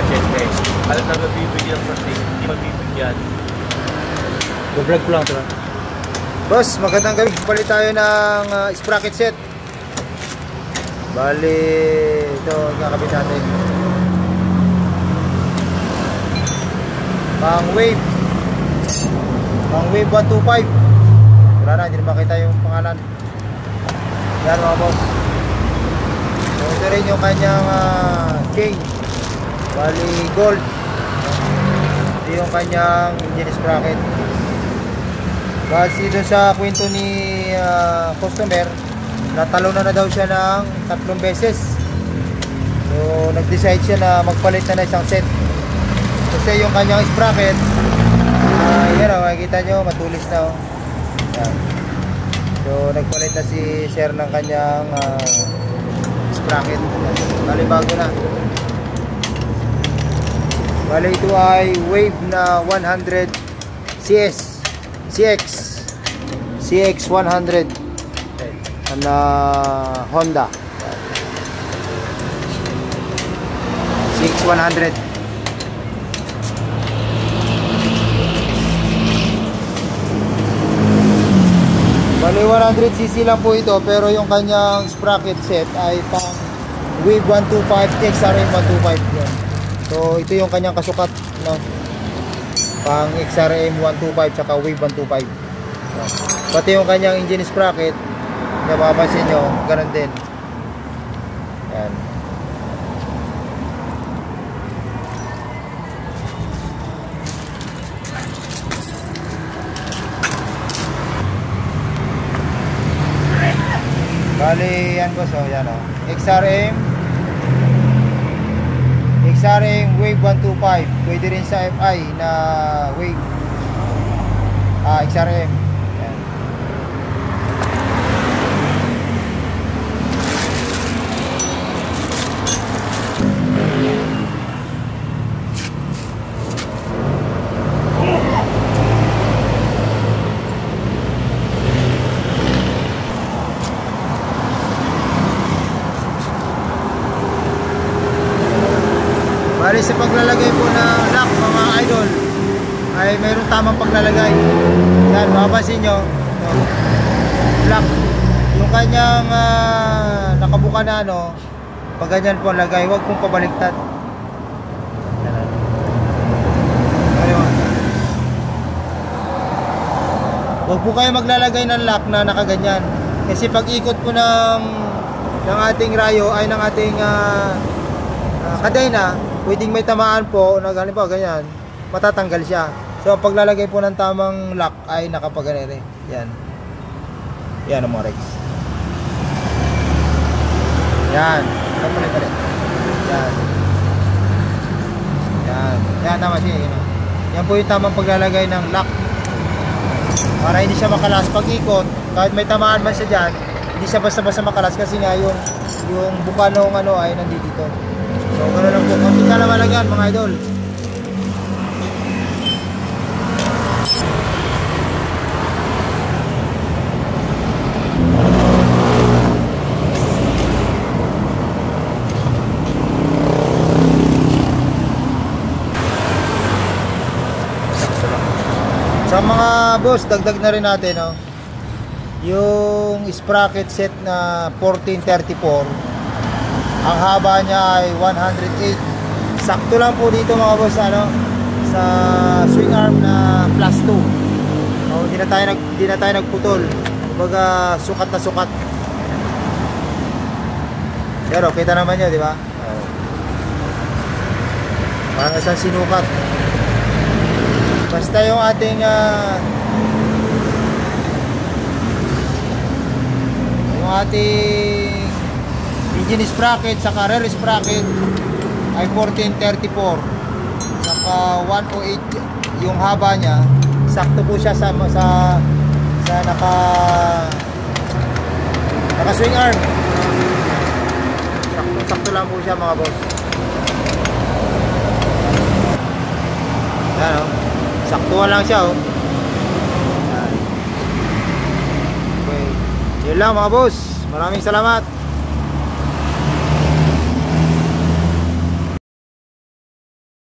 pasyente. Alam na mabibigyan sa state, hindi mabibigyan. Go-vlog ko lang ito. Boss, magandang gabi. Palit tayo ng sprocket set. Bali, ito kakabit natin. Pang wave 125. Wala na, hindi na makita yung pangalan. Yan mga boss. So ito rin yung kanyang chain. Bali gold. Ito yung kanyang engine sprocket. Kasi doon sa kwento ni customer, natalo na daw siya ng 3 beses. So nag-decide siya na magpalit na isang set. Kasi yung kanyang sprocket, yan o, makikita nyo, matulis na o. Yan. So nagpalit na si sir ng kanyang sprocket. Bali bago na. Bali ito ay wave na 100 CX 100 na Honda CX 100. Bali 100cc lang po ito, pero yung kanyang sprocket set ay pang wave 125 XRM 125 yan. So ito yung kanyang kasukat, no? Pang XRM 125 tsaka wave 125. No? Pati yung kanyang engine sprocket, napapansin nyo, ganun din. Yan. Bali, yan boss, oh, yan oh. XRM Wave 125. Pwede rin sa FI na Wave. XRM. Yan. Bali sa paglalagay po ng lock mga idol ay mayroong tamang paglalagay. Yan, mapapansin nyo, lock yung kanyang nakabuka na ano, pag ganyan po lagay, huwag pong pabaliktad. Huwag po kayo maglalagay ng lock na nakaganyan, kasi pag ikot po ng ating rayo ay ng ating kadena, pwedeng may tamaan po na halimbawa ganyan, matatanggal siya. So paglalagay po ng tamang lock ay nakapaganere. Yan. Yan ang mga Rex. Yan. Kapalit-palit. Yan. Yan. Yan, tama siya. Yan po yung tamang paglalagay ng lock. Para hindi siya makalas pag ikot. Kahit may tamaan man siya dyan, hindi siya basta-basta makalas kasi nga yung buka ng ano ay nandito. So gano'n lang po. Kunti ka lang malagyan mga idol. Sa mga boss, dagdag na rin natin, no? Yung sprocket set na 1434, ang haba niya ay 108. Sakto lang po dito mga boss, ano, sa swing arm na plus 2. So, hindi na tayo nagputol. Kumbaga sukat na sukat. Pero kita naman niyo, di ba? Parang isang sinukat. Basta yung ating engine sprocket saka rear sprocket ay 1434 saka 108 yung haba niya. Sakto po siya sa naka swing arm. Sakto lang po siya mga boss. Yan, saktuhan lang siya, oh. Okay. Yun lang mga boss. Maraming salamat.